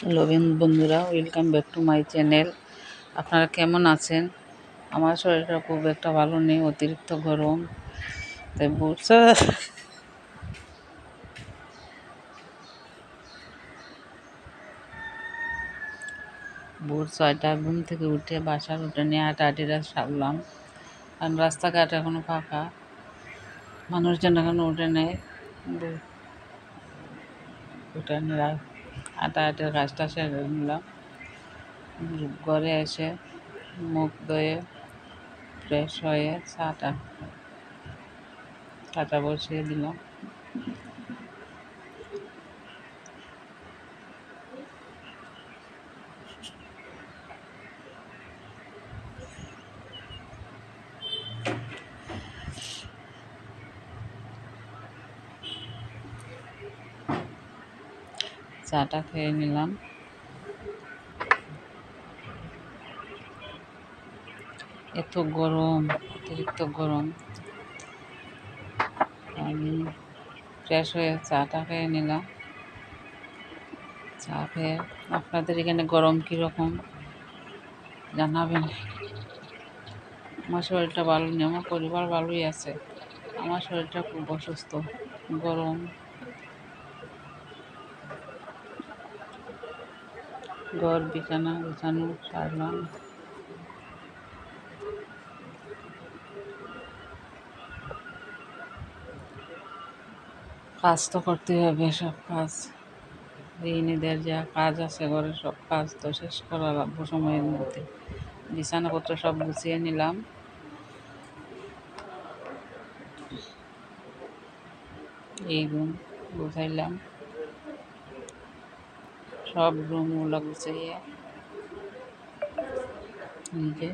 Hello বন্ধুরা, welcome back to my channel. আপনারা কেমন আছেন? আমার শরীরটা খুব একটা ভালো নেই, অতিরিক্ত গরম। তাই ভোর 6টায় ঘুম থেকে উঠে বাসার উঠানে হাঁটাহাঁটিরা সারলাম, কারণ রাস্তাঘাট এখনো ফাঁকা, মানুষজন এখনো উঠে নেয়। উঠানে হাঁটাহাঁটির কাজটা সেরে নিলাম। ঘরে এসে মুখ ধুয়ে ফ্রেশ হয়ে চাটা বসিয়ে দিলাম। চাটা খেয়ে নিলাম। এত গরম, অতিরিক্ত গরম। আমি ফ্রেশ হয়ে চাটা খেয়ে নিলাম। চা খেয়ে আপনাদের এখানে গরম কীরকম জানাবেন। আমার শরীরটা ভালো নেই, আমার পরিবার ভালোই আছে, আমার শরীরটা খুব অসুস্থ। গরম, ঘর বিছানা গোছানো সারলাম। কাজ তো করতেই হবে, সব কাজ, গৃহিণীদের যা কাজ আছে ঘরে সব কাজ তো শেষ করা লাগবো সময়ের মধ্যে। বিছানাপত্র সব গুছিয়ে নিলাম। এই রুম গুছাইলাম, সব রুমগুলো গুছিয়ে নিজে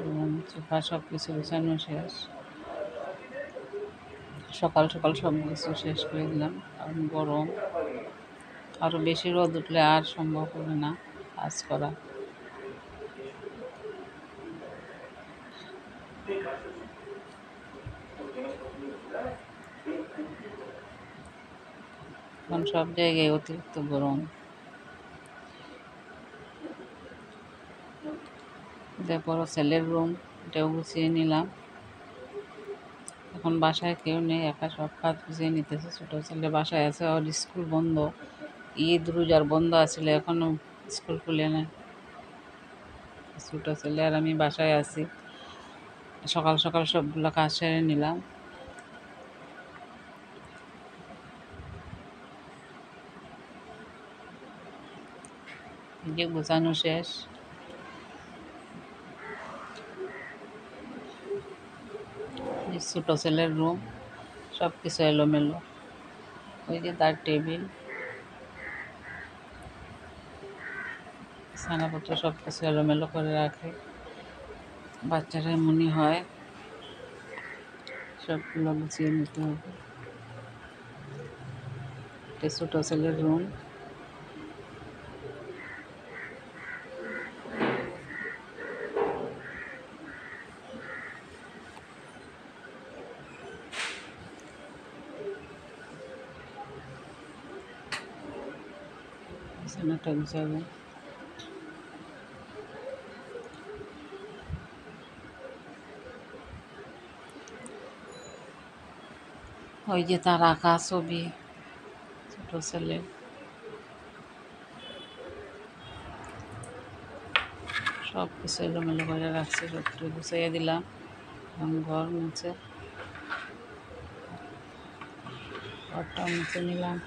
রুম সোফা সব কিছু গুছানো শেষ। সকাল সকাল সব কিছু শেষ করে দিলাম, কারণ গরম, আরও বেশি রোদ উঠলে আর সম্ভব হবে না কাজ করা। এখন সব জায়গায় অতিরিক্ত গরম। বড় ছেলের রুম, এটাও গুছিয়ে নিলাম। এখন বাসায় কেউ নেই, একা সব কাজ গুছিয়ে নিতেছে। ছোটো ছেলে বাসায় আছে, ওর স্কুল বন্ধ, ঈদ রোজার বন্ধ আসলে, এখনও স্কুল খুলে না। ছোটো ছেলে আর আমি বাসায় আছি। সকাল সকাল সবগুলো কাজ সেরে নিলাম। যে গোছানো শেষ। ছোটো ছেলের রুম, সব কিছু এলোমেলো। ওই যে তার টেবিল, ছানাপত্র সব কিছু এলোমেলো করে রাখে। বাচ্চারা এমনই হয়, সবগুলো গুছিয়ে নিতে হবে। এটা ছোটো ছেলের রুম। বিছানাটা গুছাবো। ওই যে তার আঁকা ছবি, ছোটো ছেলে, সব কিছু এলোমেলো করে রাখছে, সবটা গুছাইয়া দিলাম। ঘর মুছে, ঘরটা মুছে নিলাম।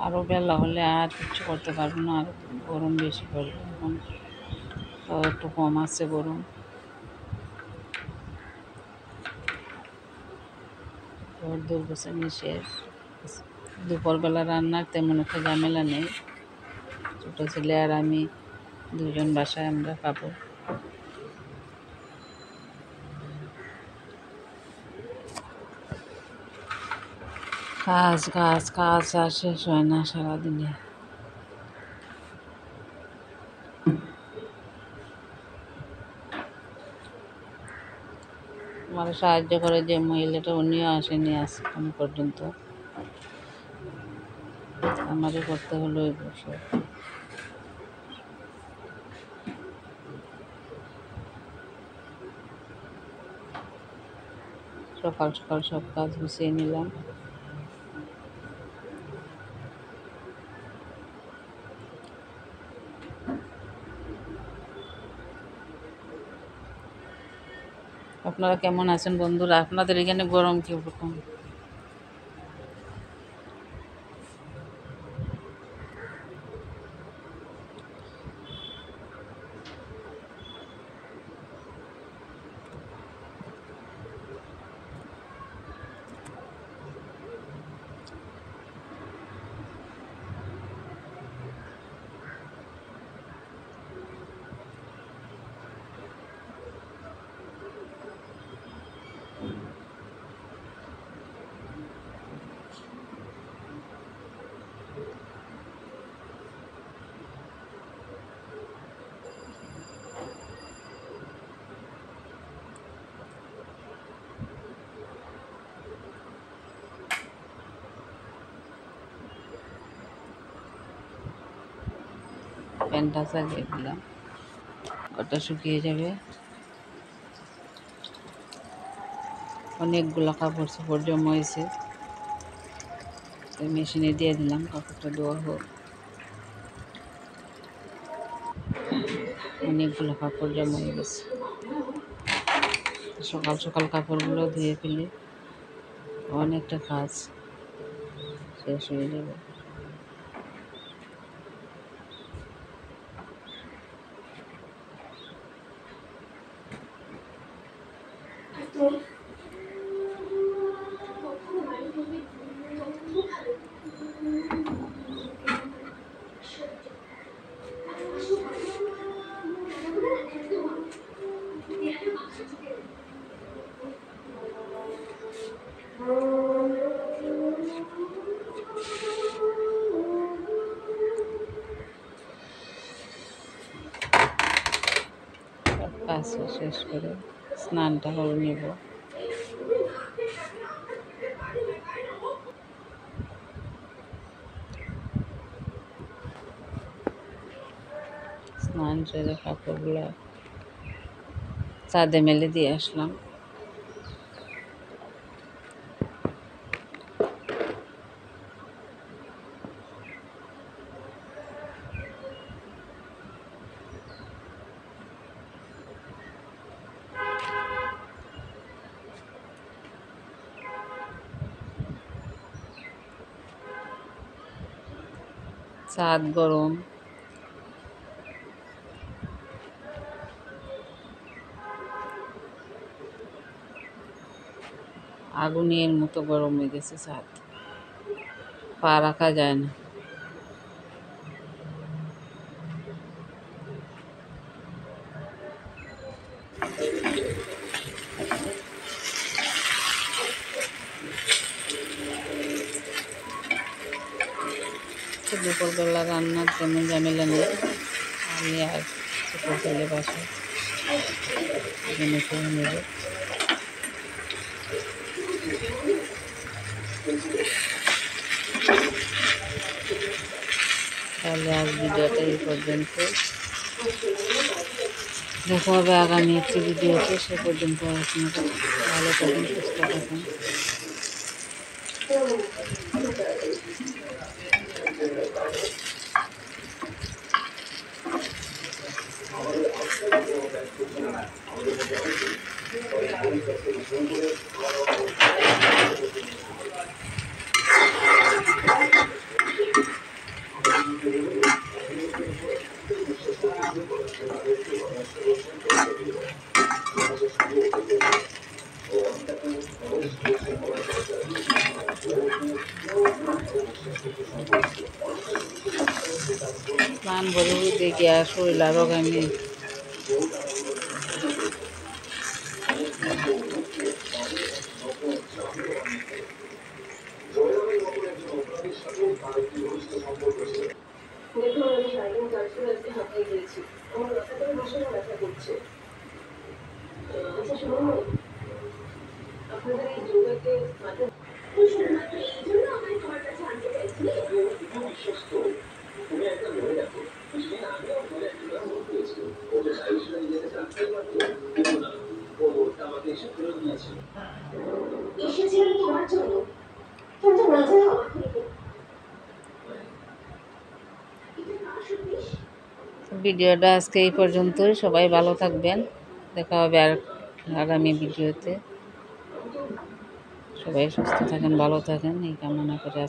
আরও বেলা হলে আর কিছু করতে পারবো না, আর গরম বেশি পড়বে। এখন তো একটু কম আছে গরম। ঘর দৌড় গোছানি শেষ। দুপুরবেলা রান্নার তেমন একটা ঝামেলা নেই, ছোটো ছেলে আর আমি দুজন বাসায় আমরা খাবো। কাজ কাজ কাজ আর শেষ হয় না সারাদিনে। আমার সাহায্য করে যে মহিলাটা, উনিও আসেনি আজ এখন পর্যন্ত। আমারই করতে হলো এই বছর। সকাল সকাল সব কাজ গুছিয়ে নিলাম। আপনারা কেমন আছেন বন্ধুরা? আপনাদের এখানে গরম কীরকম? প্যান্টটা চালিয়ে দিলাম, ওটা শুকিয়ে যাবে। অনেকগুলো কাপড় চোপড় জমা হয়েছে, মেশিনে দিয়ে দিলাম, কাপড়টা ধোয়া হোক। অনেকগুলো কাপড় জমা হয়ে গেছে, সকাল সকাল কাপড়গুলো ধুয়ে ফেলে অনেকটা কাজ শেষ হয়ে যাবে। কাজ শেষ করে স্নানটা করে নেব। স্নান সেরে কাপড়গুলো ছাদে মেলে দিয়ে আসলাম। ছাদ গরম, আগুনের মতো গরম হয়ে গেছে ছাদ, পা রাখা যায় না। দুপুরবেলা রান্নার তেমন ঝামেলা নেই, আমি আর ছোটো ছেলে বাসা করে নেব। তাহলে আজ ভিডিওটা এই পর্যন্ত, দেখা হবে আগামী একটি ভিডিওতে। সে পর্যন্ত আপনারা ভালো থাকুন, সুস্থ থাকুন। স্নান করে দেখে শরীর আরো ঘামে। দেখুন, আমি সারাদিন কাজ করে আজকে হাঁপিয়ে গিয়েছি, আমার মাথাটা ভীষণ ব্যথা করছে। আচ্ছা শুনুন, আপনাদের এই যোগাকে মাথা শুধুমাত্র এই জন্য আমার তোমার কাছে আনতে চাইছি। ভিডিওটা আজকে এই পর্যন্তই। সবাই ভালো থাকবেন, দেখা হবে আর আগামী ভিডিওতে। সবাই সুস্থ থাকেন, ভালো থাকেন এই কামনা করে।